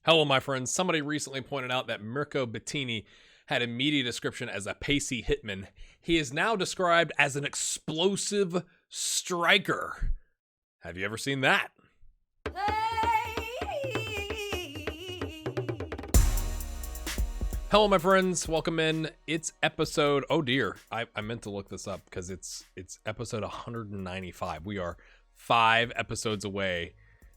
Hello, my friends. Somebody recently pointed out that Mirko Bettini had a media description as a pacey hitman. He is now described as an explosive striker. Have you ever seen that? Hello, my friends. Welcome in. It's episode... Oh, dear. I meant to look this up because it's episode 195. We are 5 episodes away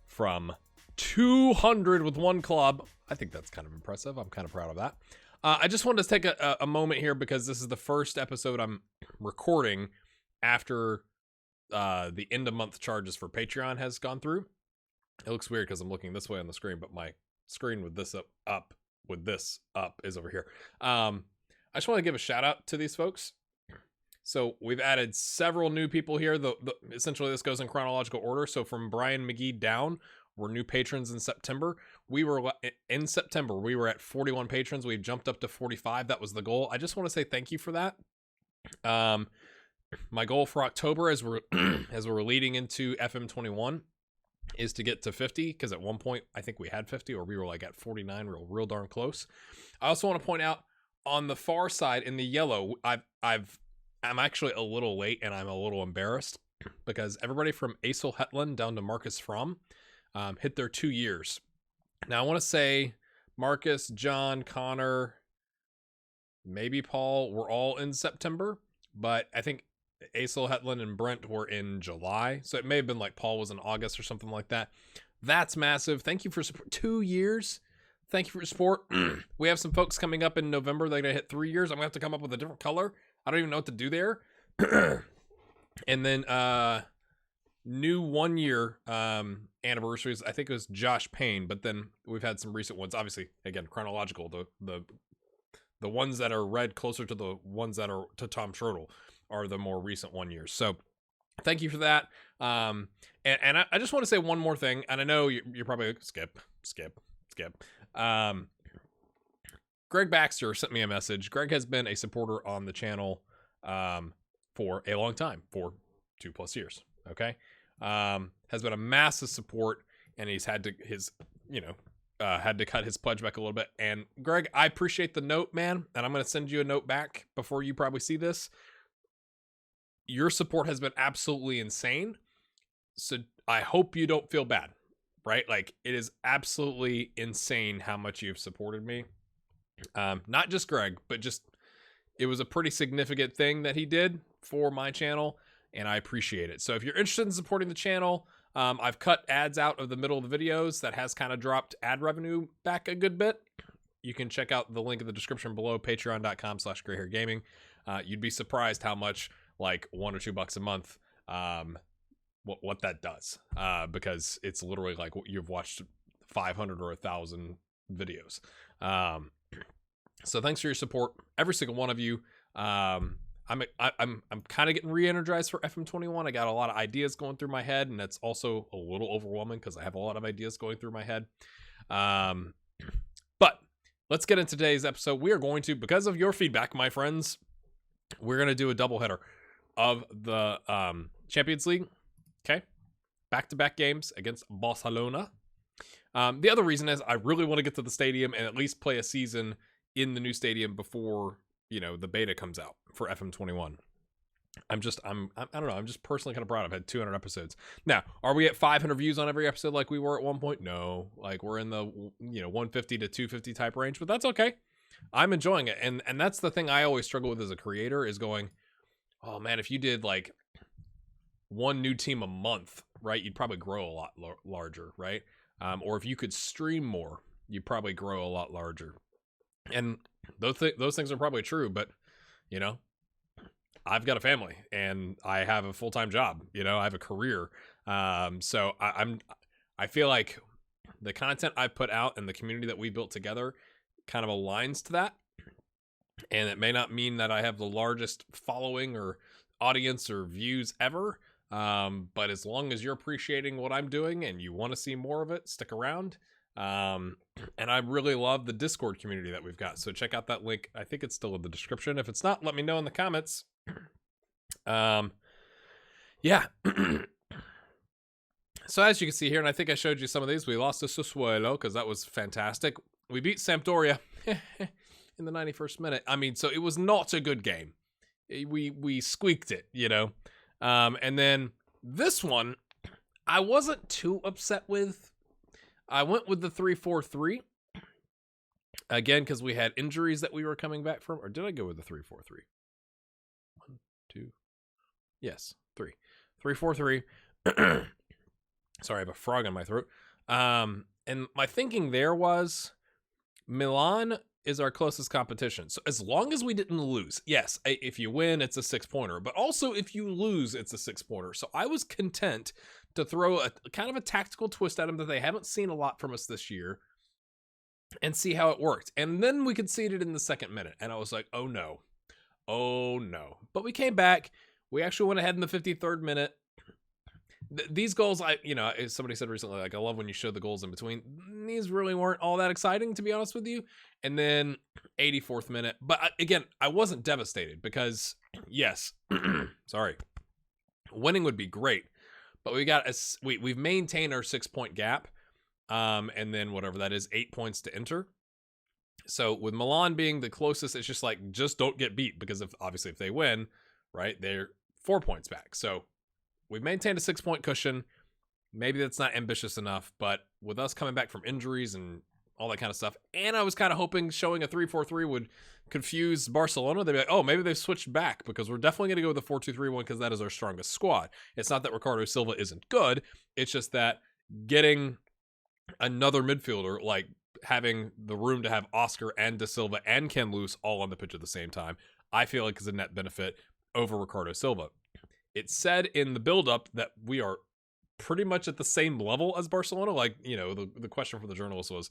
from 200 with one club. I think that's kind of impressive. I'm kind of proud of that. I just wanted to take a moment here because this is the first episode I'm recording after the end of month charges for Patreon has gone through. It looks weird because I'm looking this way on the screen, but my screen with this up is over here. I just want to give a shout out to these folks. So we've added several new people here. Essentially this goes in chronological order. So from Brian McGee down, we're new patrons in September. We were at 41 patrons. We've jumped up to 45. That was the goal. I just want to say thank you for that. My goal for October as we're leading into FM21 is to get to 50, because at one point I think we had 50, or we were like at 49, real darn close. I also want to point out on the far side in the yellow, I'm actually a little late and I'm a little embarrassed because everybody from Acel Hetland down to Marcus Fromm hit their 2 years. Now I want to say Marcus, John, Connor, maybe Paul were all in September, but I think Acel Hetland and Brent were in July. So it may have been like Paul was in August or something like that. That's massive. Thank you for support. 2 years. Thank you for your support. We have some folks coming up in November. They're going to hit 3 years. I'm going to have to come up with a different color. I don't even know what to do there. And then new 1 year anniversaries. I think it was Josh Payne, but then we've had some recent ones. Obviously, again, chronological. The ones that are read closer to the ones that are to Tom Schroedel are the more recent 1 years. So thank you for that. And I just want to say one more thing. And I know you're probably like, skip. Greg Baxter sent me a message. Greg has been a supporter on the channel for a long time, for 2+ years. Okay. Has been a massive support, and he's had to cut his pledge back a little bit. And Greg, I appreciate the note, man. And I'm going to send you a note back before you probably see this. Your support has been absolutely insane. So I hope you don't feel bad, right? Like, it is absolutely insane how much you've supported me. Not just Greg, but just, it was a pretty significant thing that he did for my channel, and I appreciate it. So if you're interested in supporting the channel, I've cut ads out of the middle of the videos. That has kind of dropped ad revenue back a good bit. You can check out the link in the description below, patreon.com/grayhairgaming. You'd be surprised how much, like $1 or $2 a month, what that does, because it's literally like you've watched 500 or 1,000 videos. So thanks for your support, every single one of you. I'm kind of getting re-energized for FM21. I got a lot of ideas going through my head, and that's also a little overwhelming because I have a lot of ideas going through my head. But let's get into today's episode. We are going to, because of your feedback, my friends, we're going to do a doubleheader of the Champions League. Okay. Back-to-back games against Barcelona. The other reason is I really want to get to the stadium and at least play a season in the new stadium before, the beta comes out for FM21. I don't know. I'm just personally kind of proud. I've had 200 episodes. Now, are we at 500 views on every episode like we were at one point? No. Like, we're in the, 150 to 250 type range, but that's okay. I'm enjoying it. And that's the thing I always struggle with as a creator is going, oh man, if you did like one new team a month, right, you'd probably grow a lot larger, right? Or if you could stream more, you'd probably grow a lot larger. And those things are probably true, but I've got a family and I have a full-time job, I have a career. So I feel like the content I put out and the community that we built together kind of aligns to that. And it may not mean that I have the largest following or audience or views ever. But as long as you're appreciating what I'm doing and you want to see more of it, stick around. And I really love the Discord community that we've got. So check out that link. I think it's still in the description. If it's not, let me know in the comments. Yeah. So as you can see here, and I think I showed you some of these, we lost to Sassuolo because that was fantastic. We beat Sampdoria in the 91st minute. I mean, so it was not a good game. We squeaked it, you know. And then this one, I wasn't too upset with. I went with the 3-4-3. Again, because we had injuries that we were coming back from. Or did I go with the 3-4-3? 1, 2. Yes, 3. 3-4-3. Sorry, I have a frog in my throat. And my thinking there was Milan is our closest competition. So as long as we didn't lose, yes, if you win, it's a 6-pointer. But also if you lose, it's a 6-pointer. So I was content to throw a kind of a tactical twist at them that they haven't seen a lot from us this year and see how it worked. And then we conceded in the second minute. And I was like, oh no. Oh no. But we came back. We actually went ahead in the 53rd minute. These goals, as somebody said recently, like, I love when you show the goals in between. These really weren't all that exciting, to be honest with you. And then 84th minute. But again, I wasn't devastated because, yes, sorry, winning would be great. But we've maintained our 6-point gap. And then whatever that is, 8 points to enter. So with Milan being the closest, it's just like, just don't get beat, because obviously if they win, right, they're 4 points back. So we've maintained a 6-point cushion. Maybe that's not ambitious enough, but with us coming back from injuries and all that kind of stuff, and I was kind of hoping showing a 3-4-3 would confuse Barcelona. They'd be like, oh, maybe they've switched back, because we're definitely going to go with the 4-2-3-1 because that is our strongest squad. It's not that Ricardo Silva isn't good. It's just that getting another midfielder, like having the room to have Oscar and De Silva and Ken Loose all on the pitch at the same time, I feel like is a net benefit over Ricardo Silva. It said in the build-up that we are pretty much at the same level as Barcelona. Like, the question from the journalist was,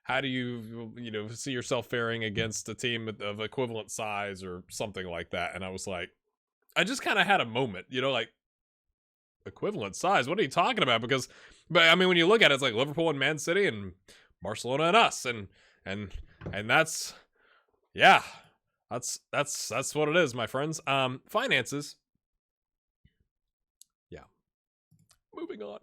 how do you, see yourself faring against a team of equivalent size or something like that? And I was like, I just kind of had a moment, like, equivalent size? What are you talking about? But I mean, when you look at it, it's like Liverpool and Man City and Barcelona and us. And that's, yeah, that's what it is, my friends. Finances. Moving on.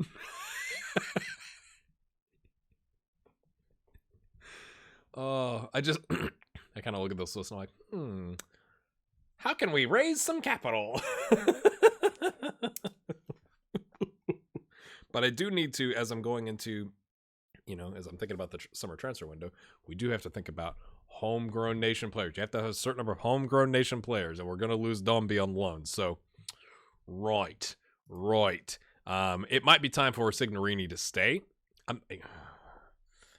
I kind of look at this list and I'm like, how can we raise some capital? But I do need to, as I'm going into, as I'm thinking about the summer transfer window, we do have to think about homegrown nation players. You have to have a certain number of homegrown nation players, and we're going to lose Domby on loan. So, right. It might be time for Signorini to stay.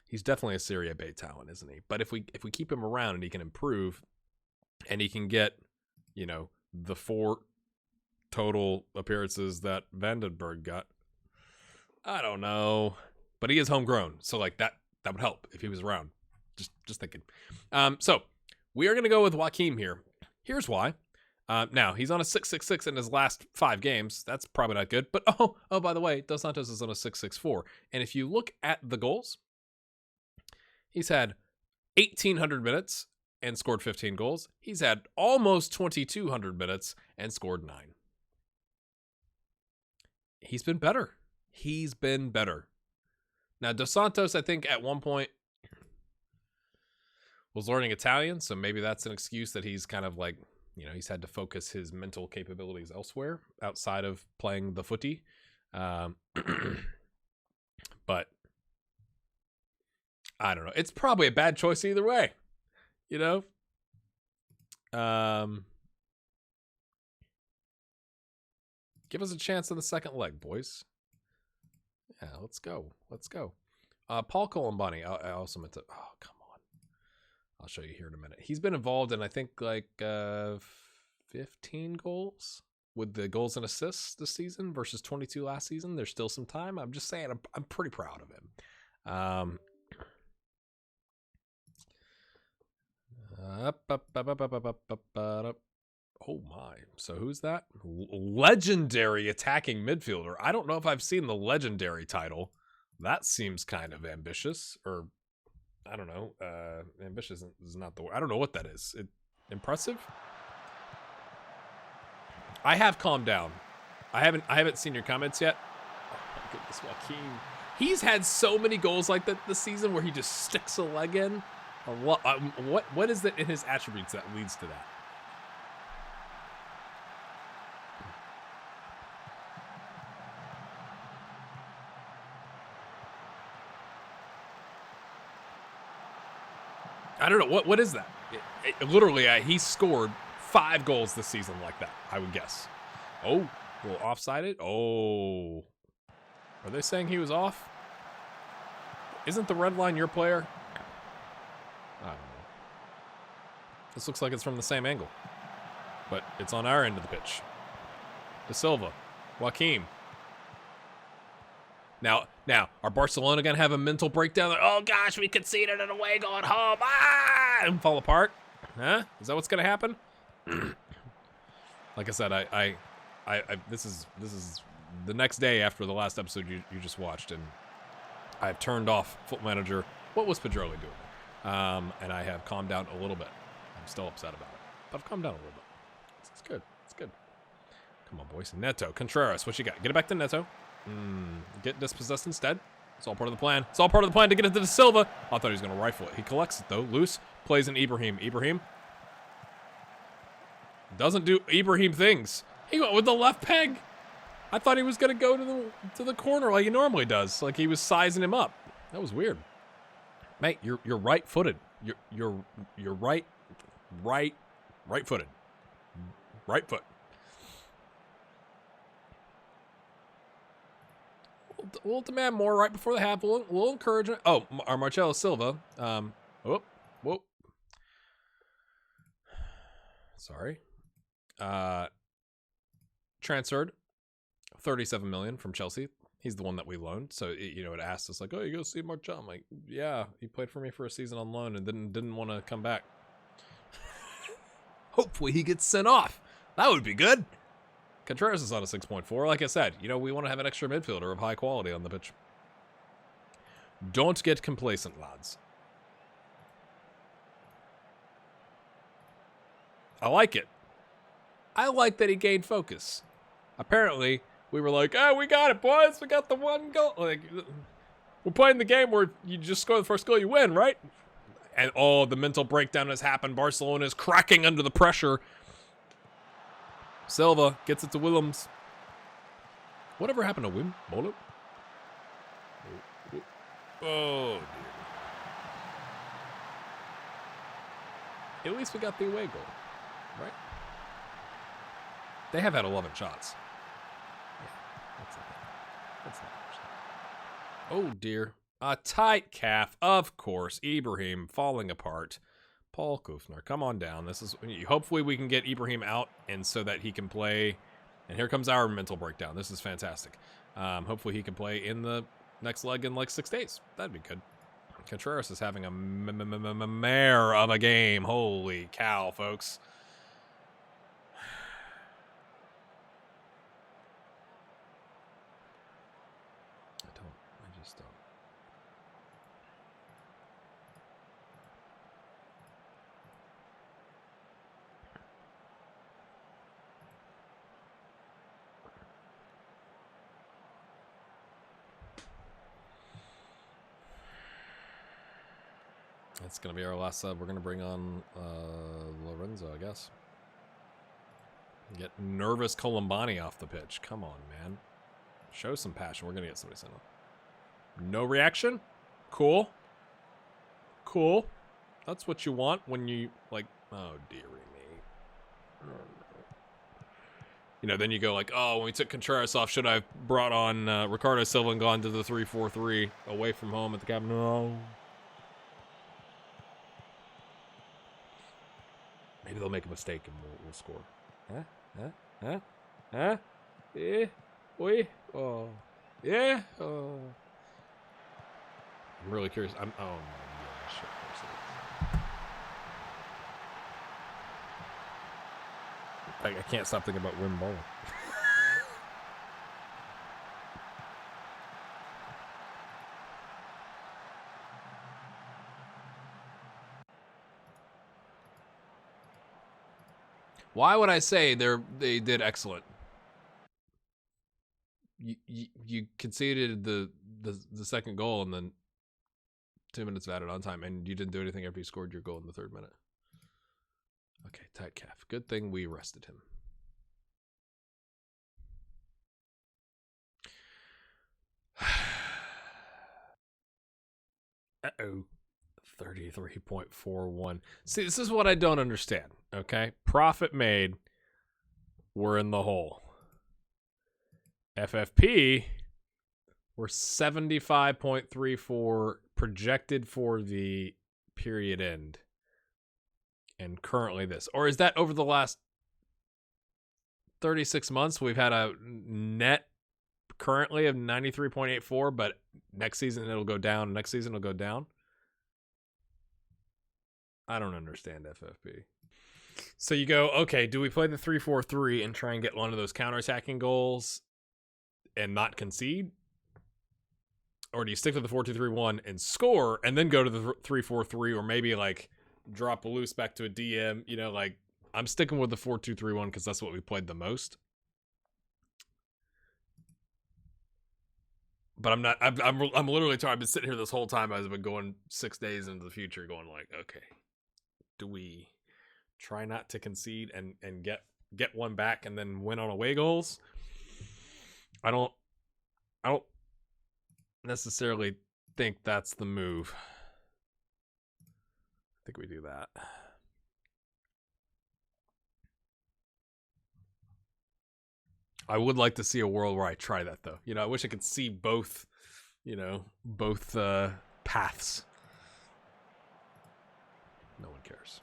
He's definitely a Serie B talent, isn't he? But if we keep him around and he can improve, and he can get, the 4 total appearances that Vandenberg got, I don't know. But he is homegrown, so like that would help if he was around. Just thinking. So we are going to go with Joaquim here. Here's why. Now, he's on a 6.66 in his last 5 games. That's probably not good. But, oh, by the way, Dos Santos is on a 6.64. And if you look at the goals, he's had 1,800 minutes and scored 15 goals. He's had almost 2,200 minutes and scored 9. He's been better. Now, Dos Santos, I think, at one point was learning Italian, so maybe that's an excuse that he's kind of like, he's had to focus his mental capabilities elsewhere outside of playing the footy. But I don't know. It's probably a bad choice either way. Give us a chance in the second leg, boys. Yeah, let's go. Paul Colombani. I also meant to. Oh, come on. I'll show you here in a minute. He's been involved in, I think, like 15 goals with the goals and assists this season versus 22 last season. There's still some time. I'm just saying, I'm pretty proud of him. Oh my. So who's that? Legendary attacking midfielder. I don't know if I've seen the legendary title. That seems kind of ambitious, or I don't know. Ambitious is not the word. I don't know what that is. Impressive? I have calmed down. I haven't seen your comments yet. goodness, Joaquin. He's had so many goals like that this season where he just sticks a leg in. What is it in his attributes that leads to that? I don't know. What is that? Literally, he scored 5 goals this season like that, I would guess. Oh, a little offsided. Oh. Are they saying he was off? Isn't the red line your player? I don't know. This looks like it's from the same angle. But it's on our end of the pitch. De Silva. Joaquin. Now, are Barcelona going to have a mental breakdown? Like, oh, gosh, we conceded it away going home. Ah! And fall apart? Huh? Is that what's going to happen? Like I said, this is the next day after the last episode you just watched, and I've turned off Football Manager. What was Pedroli doing? And I have calmed down a little bit. I'm still upset about it, but I've calmed down a little bit. It's good. It's good. Come on, boys. Neto. Contreras. What you got? Get it back to Neto. Get dispossessed instead. It's all part of the plan. It's all part of the plan to get it to De Silva. I thought he was going to rifle it. He collects it, though. Loose. Plays in Ibrahim. Ibrahim doesn't do Ibrahim things. He went with the left peg. I thought he was going to go to the corner like he normally does. Like he was sizing him up. That was weird. Mate, you're right-footed. You're right-footed. Right foot. We'll demand more right before the half. We'll encourage it. Oh, our Marcelo Silva. Whoop. Sorry. Transferred 37 million from Chelsea. He's the one that we loaned. So, it asked us like, oh, you go see Marcelo. I'm like, yeah, he played for me for a season on loan and didn't want to come back. Hopefully he gets sent off. That would be good. Contreras is on a 6.4. Like I said, we want to have an extra midfielder of high quality on the pitch. Don't get complacent, lads. I like it. I like that he gained focus. Apparently, we were like, oh, we got it, boys. We got the one goal. Like, we're playing the game where you just score the first goal, you win, right? And, the mental breakdown has happened. Barcelona is cracking under the pressure. Silva gets it to Willems. Whatever happened to Wim? Bolo? Oh, dear. At least we got the away goal, right? They have had 11 shots. Yeah, that's not oh, dear. A tight calf, of course. Ibrahim falling apart. Paul Kufner, come on down. Hopefully we can get Ibrahim out and so that he can play. And here comes our mental breakdown. This is fantastic. Hopefully he can play in the next leg in like 6 days. That'd be good. Contreras is having a mare of a game. Holy cow, folks. I just don't. It's going to be our last sub. We're going to bring on Lorenzo, I guess. Get nervous Colombani off the pitch. Come on, man. Show some passion. We're going to get somebody sent off. No reaction? Cool. Cool. That's what you want when you, like, oh, dearie me. Then you go like, oh, when we took Contreras off, should I have brought on Ricardo Silva and gone to the 3-4-3 away from home at the Camp? No. Maybe they'll make a mistake and we'll score. Huh? Yeah. Oi. Oh. Yeah. Oh. I'm really curious. Oh, yeah, shit. I can't stop thinking about Wim Bowling. Why would I say they did excellent? you conceded the second goal, and then 2 minutes of added on time, and you didn't do anything after you scored your goal in the 3rd minute. Okay, tight calf. Good thing we rested him. Uh-oh. 33.41. See, this is what I don't understand, okay? Profit made. We're in the hole. FFP, we're 75.34 projected for the period end. And currently this. Or is that over the last 36 months? We've had a net currently of 93.84, but next season it'll go down. Next season it'll go down. I don't understand FFP. So you go, okay, do we play the 3-4-3 and try and get one of those counterattacking goals and not concede? Or do you stick to the 4-2-3-1 and score and then go to the 3-4-3, or maybe like drop a loose back to a DM? You know, like I'm sticking with the 4-2-3-1 because that's what we played the most. But I'm not. I'm literally tired. I've been sitting here this whole time. I've been going 6 days into the future, going like, okay, do we try not to concede and get one back and then win on away goals? I don't necessarily think that's the move. I think we do that. I would like to see a world where I try that, though. You know, I wish I could see both, both paths. No one cares.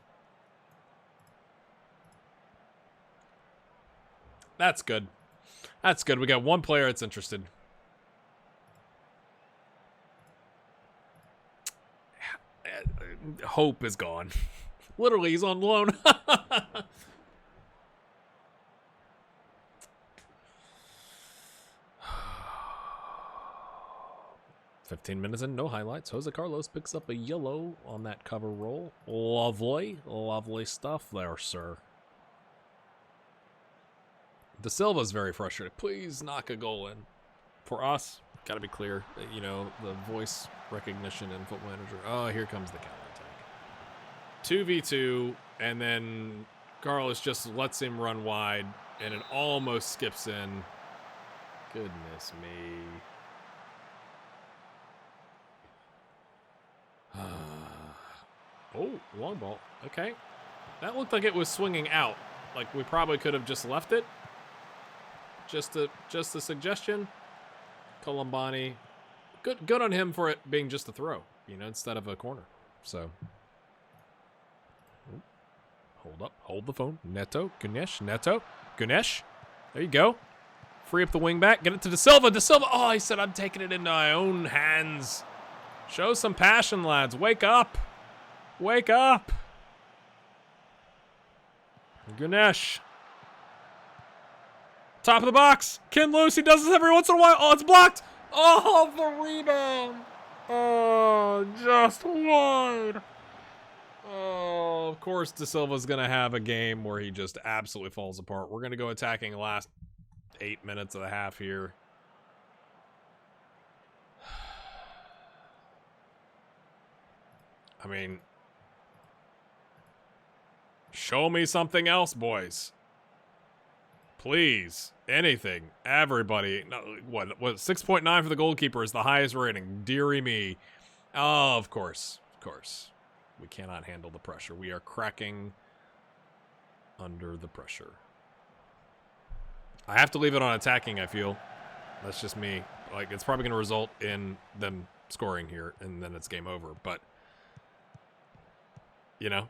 That's good. That's good. We got one player that's interested. Hope is gone. Literally, he's on loan. 15 minutes in, no highlights. Jose Carlos picks up a yellow on that cover roll. Lovely. Lovely stuff there, sir. De Silva's very frustrated. Please knock a goal in. For us, gotta be clear. You know, the voice recognition in Football Manager. Oh, here comes the counterattack. 2v2, and then Carlos just lets him run wide, and it almost skips in. Goodness me. Oh, long ball. Okay. That looked like it was swinging out. Like we probably could have just left it. Just a suggestion. Colombani. Good on him for it being just a throw, you know, instead of a corner. So hold up. Hold the phone. Neto. Ganesh. Neto. Ganesh. There you go. Free up the wing back. Get it to De Silva. De Silva. Oh, he said, I'm taking it into my own hands. Show some passion, lads. Wake up. Wake up. Ganesh. Top of the box. Ken loose. He does this every once in a while. Oh, it's blocked. Oh, the rebound. Oh, just wide. Oh, of course De Silva's going to have a game where he just absolutely falls apart. We're going to go attacking the last 8 minutes of the half here. I mean, show me something else, boys. Please. Anything. Everybody. No, what 6.9 for the goalkeeper is the highest rating. Dearie me. Oh, of course. Of course. We cannot handle the pressure. We are cracking under the pressure. I have to leave it on attacking, I feel. That's just me. Like, it's probably going to result in them scoring here, and then it's game over. But, you know,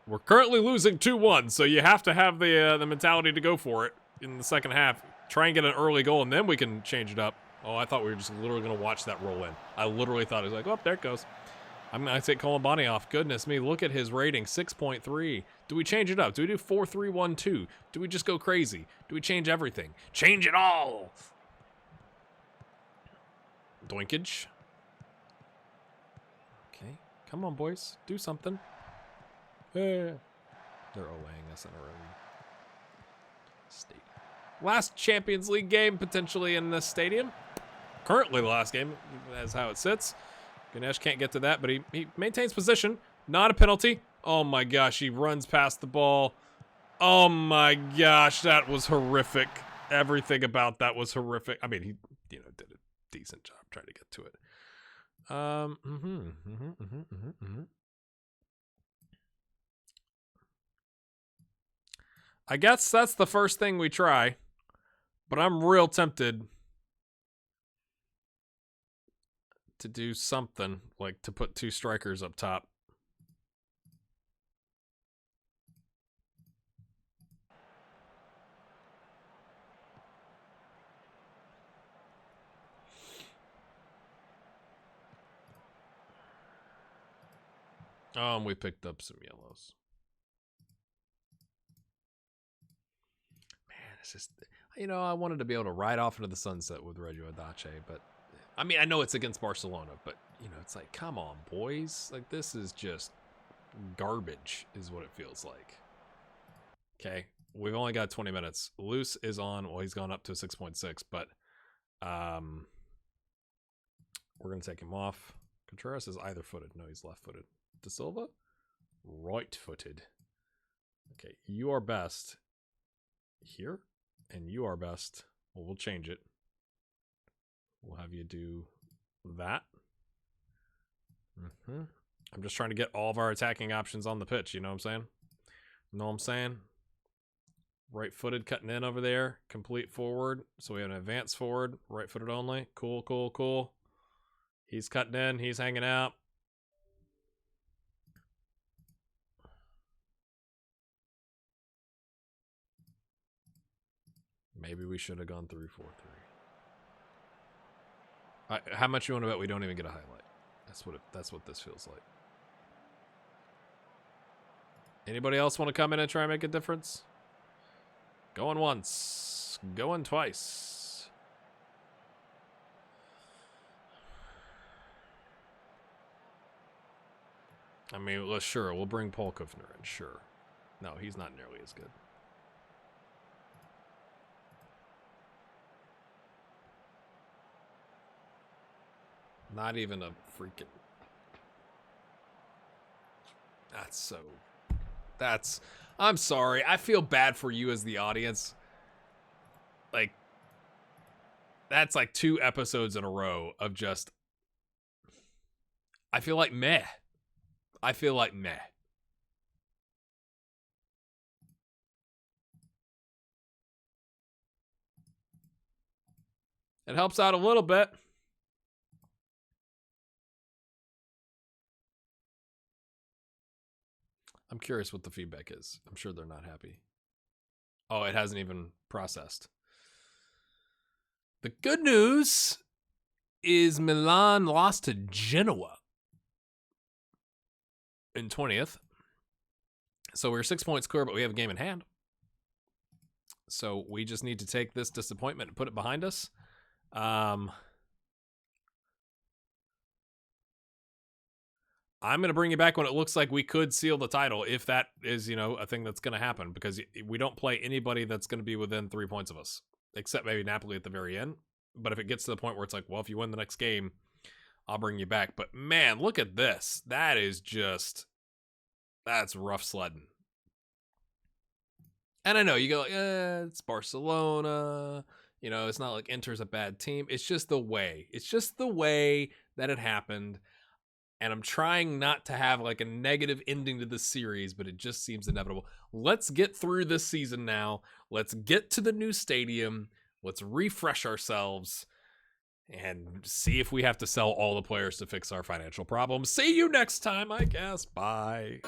we're currently losing 2-1, so you have to have the mentality to go for it in the second half. Try and get an early goal, and then we can change it up. Oh, I thought we were just literally going to watch that roll in. I literally thought it was like, oh, there it goes. I'm going to take Colombani off. Goodness me, look at his rating, 6.3. Do we change it up? Do we do 4-3-1-2? Do we just go crazy? Do we change everything? Change it all! Doinkage. Okay, come on, boys. Do something. They're owing us in our own state. Last Champions League game potentially in this stadium. Currently the last game, that's how it sits. Ganesh can't get to that, but he maintains position. Not a penalty. Oh my gosh, he runs past the ball. Oh my gosh, that was horrific. Everything about that was horrific. I mean, he did a decent job trying to get to it. I guess that's the first thing we try, but I'm real tempted to do something, like to put 2 strikers up top. We picked up some yellows. Man, it's just, I wanted to be able to ride off into the sunset with Reggio Audace, but I mean, I know it's against Barcelona, but it's like, come on, boys. Like, this is just garbage is what it feels like. Okay, we've only got 20 minutes. Luce is on. Well, he's gone up to 6.6, but we're going to take him off. Contreras is either footed. No, he's left footed. De Silva, right footed. Okay, you are best here, and you are best. Well, we'll change it. We'll have you do that. I'm just trying to get all of our attacking options on the pitch. You know what I'm saying? Know what I'm saying? Right-footed cutting in over there. Complete forward. So we have an advanced forward. Right-footed only. Cool, cool, cool. He's cutting in. He's hanging out. Maybe we should have gone 3-4-3. How much you want to bet we don't even get a highlight? That's what this feels like. Anybody else want to come in and try and make a difference? Going once, going twice. I mean, sure, we'll bring Paul Kufner in, sure. No, he's not nearly as good. Not even a freaking... I'm sorry. I feel bad for you as the audience. Like, that's like 2 episodes in a row of just... I feel like meh. I feel like meh. It helps out a little bit. I'm curious what the feedback is. I'm sure they're not happy. Oh, it hasn't even processed. The good news is Milan lost to Genoa in 20th. So we're 6 points clear, but we have a game in hand. So we just need to take this disappointment and put it behind us. I'm going to bring you back when it looks like we could seal the title, if that is, a thing that's going to happen, because we don't play anybody that's going to be within 3 points of us, except maybe Napoli at the very end. But if it gets to the point where it's like, well, if you win the next game, I'll bring you back. But man, look at this. That's rough sledding. And I know you go, it's Barcelona. It's not like Inter's a bad team. It's just the way. It's just the way that it happened. And I'm trying not to have like a negative ending to this series, but it just seems inevitable. Let's get through this season now. Let's get to the new stadium. Let's refresh ourselves and see if we have to sell all the players to fix our financial problems. See you next time, I guess. Bye.